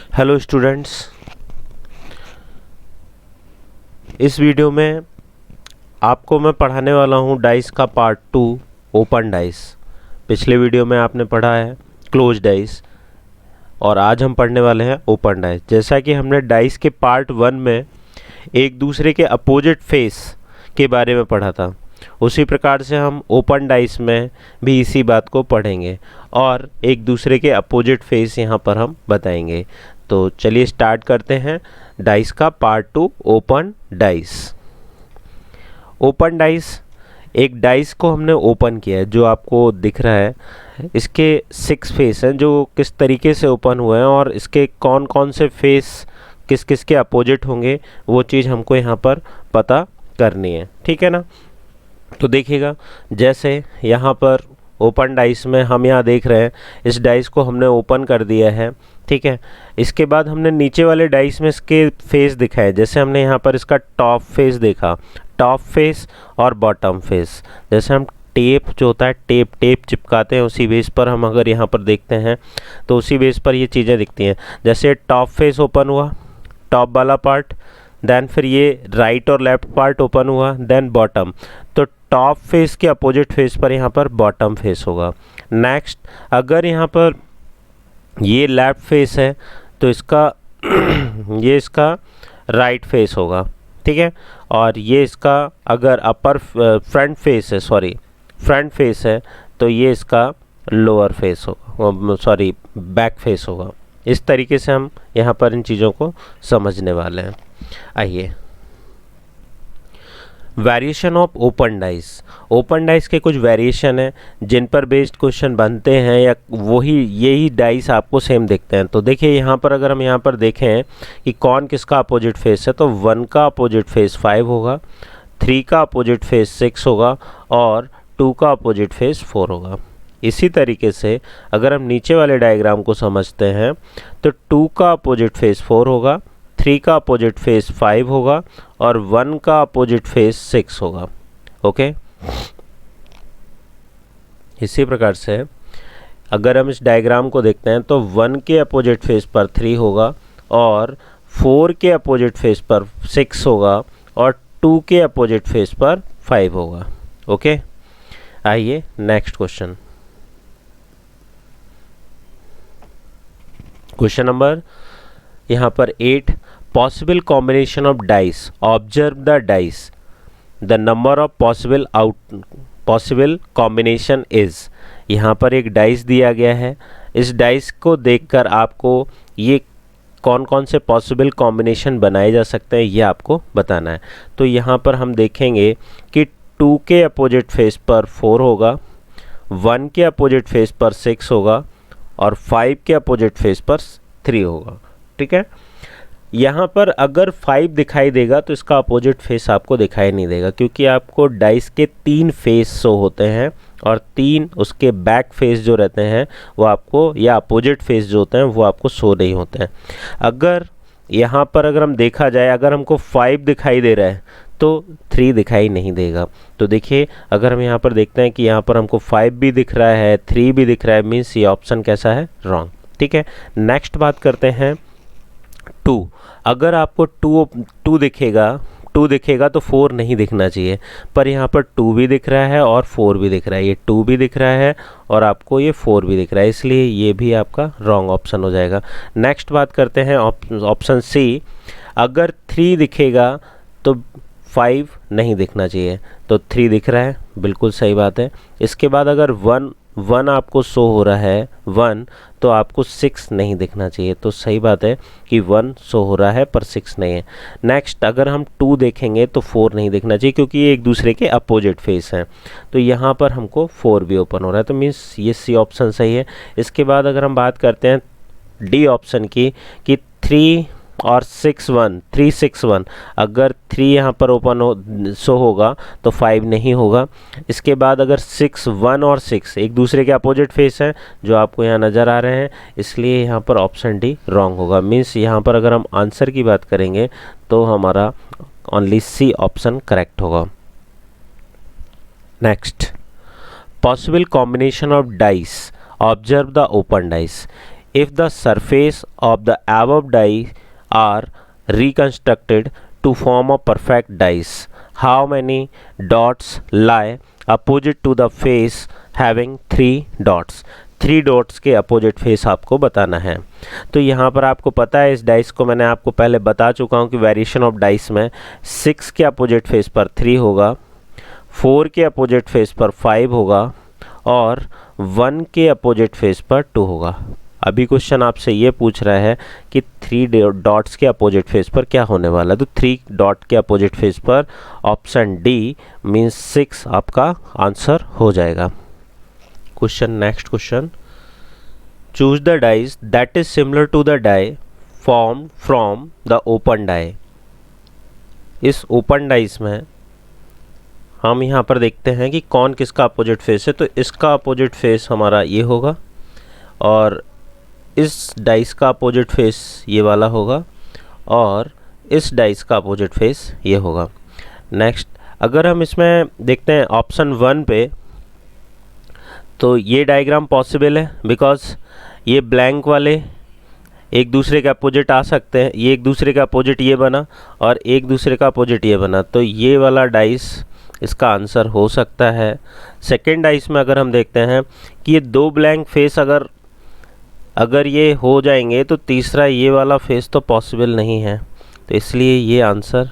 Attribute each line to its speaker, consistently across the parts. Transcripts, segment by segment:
Speaker 1: Hello students, इस video में आपको मैं पढ़ाने वाला हूँ डाइस का पार्ट 2 ओपन डाइस। पिछले वीडियो में आपने पढ़ा है क्लोज डाइस और आज हम पढ़ने वाले हैं ओपन डाइस। जैसा कि हमने डाइस के पार्ट 1 में एक दूसरे के अपोजिट फेस के बारे में पढ़ा था, उसी प्रकार से हम ओपन डाइस में भी इसी बात को पढ़ेंगे और एक दूसरे के अपोजिट फेस यहाँ पर हम बताएंगे। तो चलिए स्टार्ट करते हैं डाइस का part 2 open dice. Open dice, एक डाइस को हमने ओपन किया है जो आपको दिख रहा है। इसके 6 फेस हैं जो किस तरीके से ओपन हुए हैं और इसके कौन कौन से फेस किस किस के अपोजिट होंगे वो चीज़ हमको यहाँ पर पता करनी है, ठीक है ना। तो देखिएगा, जैसे यहाँ पर ओपन डाइस में हम यहाँ देख रहे हैं, इस डाइस को हमने ओपन कर दिया है, ठीक है। इसके बाद हमने नीचे वाले डाइस में इसके फेस दिखाए। जैसे हमने यहाँ पर इसका टॉप फेस देखा, टॉप फेस और बॉटम फेस। जैसे हम टेप जो होता है, टेप चिपकाते हैं, उसी बेस पर हम अगर यहाँ पर देखते हैं तो उसी बेस पर ये चीज़ें दिखती हैं। जैसे टॉप फेस ओपन हुआ, टॉप वाला पार्ट, देन फिर ये राइट और लेफ्ट पार्ट ओपन हुआ, देन बॉटम। तो टॉप फेस के अपोजिट फेस पर यहाँ पर बॉटम फेस होगा। नेक्स्ट, अगर यहाँ पर ये लेफ्ट फेस है तो इसका ये इसका राइट फेस होगा, ठीक है। और ये इसका अगर अपर फ्रंट फेस है, फ्रंट फेस है तो ये इसका लोअर फेस होगा, बैक फेस होगा। इस तरीके से हम यहाँ पर इन चीज़ों को समझने वाले हैं। आइए, variation of open dice. Open dice के कुछ वेरिएशन हैं जिन पर बेस्ड क्वेश्चन बनते हैं या यही डाइस आपको सेम दिखते हैं। तो देखिए, यहाँ पर अगर हम यहाँ पर देखें कि कौन किसका अपोजिट फेस है, तो 1 का अपोजिट फेस 5 होगा, 3 का अपोजिट फेस 6 होगा और 2 का अपोजिट फेस 4 होगा। इसी तरीके से अगर हम नीचे वाले डायग्राम को समझते हैं तो 2 का अपोजिट फेस 4 होगा, 3 का अपोजिट फेस 5 होगा और 1 का अपोजिट फेस 6 होगा। ओके, इसी प्रकार से अगर हम इस डायग्राम को देखते हैं तो 1 के अपोजिट फेस पर 3 होगा और 4 के अपोजिट फेस पर 6 होगा और 2 के अपोजिट फेस पर 5 होगा। ओके, आइए नेक्स्ट क्वेश्चन। क्वेश्चन नंबर यहाँ पर 8, possible combination of dice, observe the dice, the number of possible combination is. यहाँ पर एक डाइस दिया गया है, इस डाइस को देखकर आपको ये कौन कौन से पॉसिबल कॉम्बिनेशन बनाए जा सकते हैं ये आपको बताना है। तो यहाँ पर हम देखेंगे कि 2 के अपोजिट फेस पर 4 होगा, 1 के अपोजिट फेस पर 6 होगा और 5 के अपोजिट फेस पर 3 होगा, ठीक है। यहाँ पर अगर 5 दिखाई देगा तो इसका अपोजिट फेस आपको दिखाई नहीं देगा, क्योंकि आपको डाइस के 3 फेस शो होते हैं और 3 उसके बैक फेस जो रहते हैं वो आपको, या अपोजिट फेस जो होते हैं वो आपको शो नहीं होते हैं। अगर यहाँ पर अगर हम देखा जाए, अगर हमको 5 दिखाई दे रहा है तो 3 दिखाई नहीं देगा। तो देखिए, अगर हम यहाँ पर देखते हैं कि यहाँ पर हमको 5 भी दिख रहा है, 3 भी दिख रहा है, मीन्स ये ऑप्शन कैसा है, रॉन्ग, ठीक है। नेक्स्ट बात करते हैं 2। अगर आपको 2 दिखेगा तो 4 नहीं दिखना चाहिए, पर यहाँ पर 2 भी दिख रहा है और 4 भी दिख रहा है। ये 2 भी दिख रहा है और आपको ये 4 भी दिख रहा है, इसलिए ये भी आपका रॉन्ग ऑप्शन हो जाएगा। नेक्स्ट बात करते हैं ऑप्शन सी। अगर 3 दिखेगा तो 5 नहीं दिखना चाहिए, तो 3 दिख रहा है, बिल्कुल सही बात है। इसके बाद अगर 1 आपको शो हो रहा है 1, तो आपको 6 नहीं दिखना चाहिए, तो सही बात है कि 1 शो हो रहा है पर 6 नहीं है। नेक्स्ट, अगर हम 2 देखेंगे तो 4 नहीं दिखना चाहिए, क्योंकि ये एक दूसरे के अपोजिट फेस हैं। तो यहाँ पर हमको 4 भी ओपन हो रहा है, तो मीन्स ये सी ऑप्शन सही है। इसके बाद अगर हम बात करते हैं डी ऑप्शन की, कि 3 और 3 6 1, अगर 3 यहाँ पर ओपन शो होगा तो 5 नहीं होगा। इसके बाद अगर 6 1 और 6 एक दूसरे के अपोजिट फेस हैं जो आपको यहाँ नज़र आ रहे हैं, इसलिए यहाँ पर ऑप्शन डी रॉन्ग होगा। मीन्स यहाँ पर अगर हम आंसर की बात करेंगे तो हमारा ओनली सी ऑप्शन करेक्ट होगा। Next, possible combination of dice, observe the open dice. if the surface of the above die are reconstructed to form a perfect dice, how many dots lie opposite to the face having 3 dots? 3 dots के opposite face आपको बताना है। तो यहाँ पर आपको पता है, इस डाइस को मैंने आपको पहले बता चुका हूँ कि वेरिएशन ऑफ डाइस में 6 के अपोजिट फेस पर 3 होगा, 4 के अपोजिट फेस पर 5 होगा और 1 के अपोजिट फेस पर 2 होगा। अभी क्वेश्चन आपसे ये पूछ रहा है कि 3 डॉट्स के अपोजिट फेस पर क्या होने वाला है, तो 3 डॉट के अपोजिट फेस पर ऑप्शन डी मीन्स 6 आपका आंसर हो जाएगा। Question, next question, choose the dice that is similar to the die form from the open die. इस ओपन डाइस में हम यहाँ पर देखते हैं कि कौन किसका अपोजिट फेस है। तो इसका अपोजिट फेस हमारा ये होगा और इस डाइस का अपोजिट फेस ये वाला होगा और इस डाइस का अपोजिट फेस ये होगा। नेक्स्ट, अगर हम इसमें देखते हैं ऑप्शन 1 पे, तो ये डायग्राम पॉसिबल है बिकॉज ये ब्लैंक वाले एक दूसरे के अपोजिट आ सकते हैं। ये एक दूसरे का अपोजिट ये बना और एक दूसरे का अपोजिट ये बना, तो ये वाला डाइस इसका आंसर हो सकता है। सेकेंड डाइस में अगर हम देखते हैं कि ये 2 ब्लैंक फेस अगर ये हो जाएंगे तो तीसरा ये वाला फेस तो पॉसिबल नहीं है, तो इसलिए ये आंसर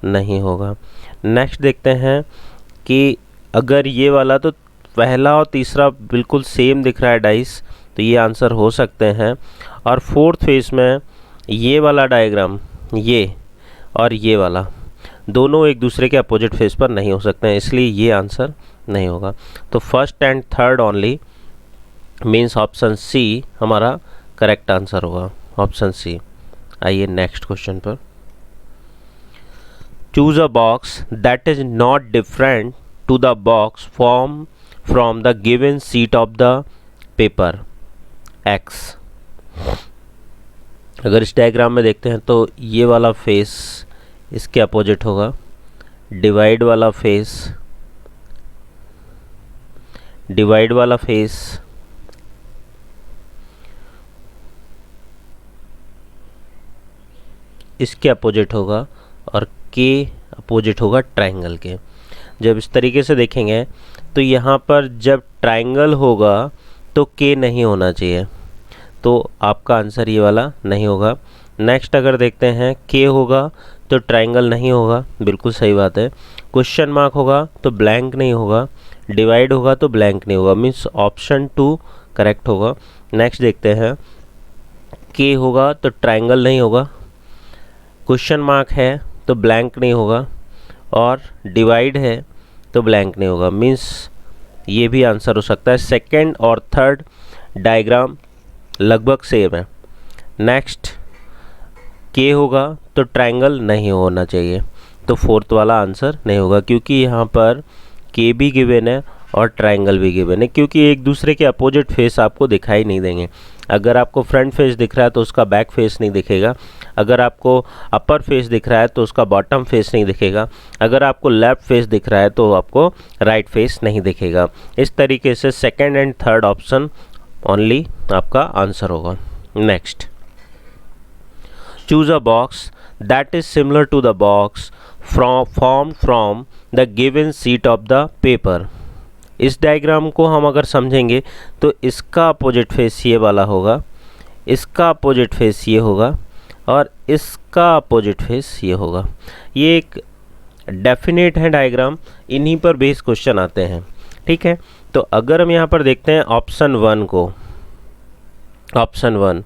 Speaker 1: नहीं होगा। नेक्स्ट देखते हैं कि अगर ये वाला, तो पहला और तीसरा बिल्कुल सेम दिख रहा है डाइस, तो ये आंसर हो सकते हैं। और फोर्थ फेस में ये वाला डायग्राम, ये और ये वाला दोनों एक दूसरे के अपोजिट फेस पर नहीं हो सकते हैं, इसलिए ये आंसर नहीं होगा। तो first and third only means option C हमारा करेक्ट आंसर होगा, ऑप्शन सी। आइए नेक्स्ट क्वेश्चन पर। Choose a box that is not different to the box form from the given sheet of the paper X। अगर इस diagram में देखते हैं तो ये वाला फेस इसके अपोजिट होगा, डिवाइड वाला फेस इसके अपोजिट होगा और के अपोजिट होगा ट्रायंगल के। जब इस तरीके से देखेंगे तो यहाँ पर जब ट्रायंगल होगा तो के नहीं होना चाहिए, तो आपका आंसर ये वाला नहीं होगा। नेक्स्ट अगर देखते हैं के होगा तो ट्रायंगल नहीं होगा, बिल्कुल सही बात है। क्वेश्चन मार्क होगा तो ब्लैंक नहीं होगा, डिवाइड होगा तो ब्लैंक नहीं होगा, मीन्स ऑप्शन 2 करेक्ट होगा। नेक्स्ट देखते हैं, के होगा तो ट्रायंगल नहीं होगा, क्वेश्चन मार्क है तो ब्लैंक नहीं होगा और डिवाइड है तो ब्लैंक नहीं होगा, मीन्स ये भी आंसर हो सकता है। सेकंड और थर्ड डायग्राम लगभग सेम है। नेक्स्ट, के होगा तो ट्रायंगल नहीं होना चाहिए, तो फोर्थ वाला आंसर नहीं होगा क्योंकि यहाँ पर के भी गिवन है और ट्रायंगल भी गिवन है, क्योंकि एक दूसरे के अपोजिट फेस आपको दिखाई नहीं देंगे। अगर आपको फ्रंट फेस दिख रहा है तो उसका बैक फेस नहीं दिखेगा, अगर आपको अपर फेस दिख रहा है तो उसका बॉटम फेस नहीं दिखेगा, अगर आपको लेफ्ट फेस दिख रहा है तो आपको राइट फेस नहीं दिखेगा। इस तरीके से second and third option only आपका आंसर होगा। Next, choose a box that is similar to the box form from the given sheet of the paper. इस डायग्राम को हम अगर समझेंगे तो इसका अपोजिट फेस ये वाला होगा, इसका अपोजिट फेस ये होगा और इसका अपोजिट फेस ये होगा। ये एक डेफिनेट है डायग्राम, इन्हीं पर बेस क्वेश्चन आते हैं, ठीक है। तो अगर हम यहाँ पर देखते हैं ऑप्शन 1 को, ऑप्शन 1,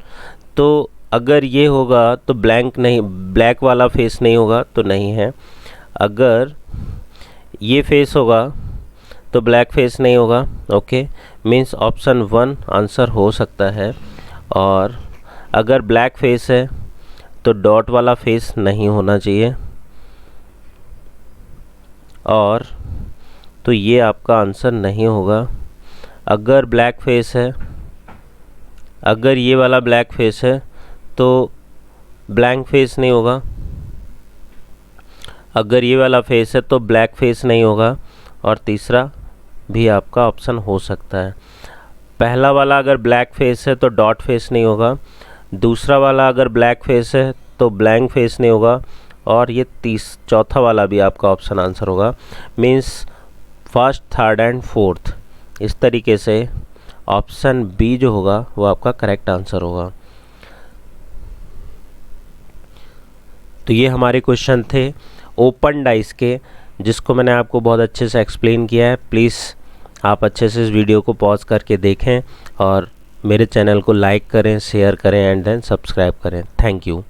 Speaker 1: तो अगर ये होगा तो ब्लैंक नहीं, ब्लैक वाला फेस नहीं होगा तो नहीं है, अगर ये फेस होगा तो ब्लैक फेस नहीं होगा, ओके, मीन्स ऑप्शन 1 आंसर हो सकता है। और अगर ब्लैक फेस है तो डॉट वाला फेस नहीं होना चाहिए, और तो ये आपका आंसर नहीं होगा। अगर ब्लैक फेस है, अगर ये वाला ब्लैक फेस है तो ब्लैंक फेस नहीं होगा, अगर ये वाला फेस है तो ब्लैक फेस नहीं होगा, और तीसरा भी आपका ऑप्शन हो सकता है। पहला वाला अगर ब्लैक फेस है तो डॉट फेस नहीं होगा, दूसरा वाला अगर ब्लैक फेस है तो ब्लैंक फेस नहीं होगा, और ये चौथा वाला भी आपका ऑप्शन आंसर होगा। Means first, third and fourth, इस तरीके से ऑप्शन बी जो होगा वो आपका करेक्ट आंसर होगा। तो ये हमारे क्वेश्चन थे ओपन डाइस के, जिसको मैंने आपको बहुत अच्छे से एक्सप्लेन किया है। प्लीज़ आप अच्छे से इस वीडियो को पॉज करके देखें और मेरे चैनल को लाइक करें, शेयर करें एंड देन सब्सक्राइब करें। Thank you.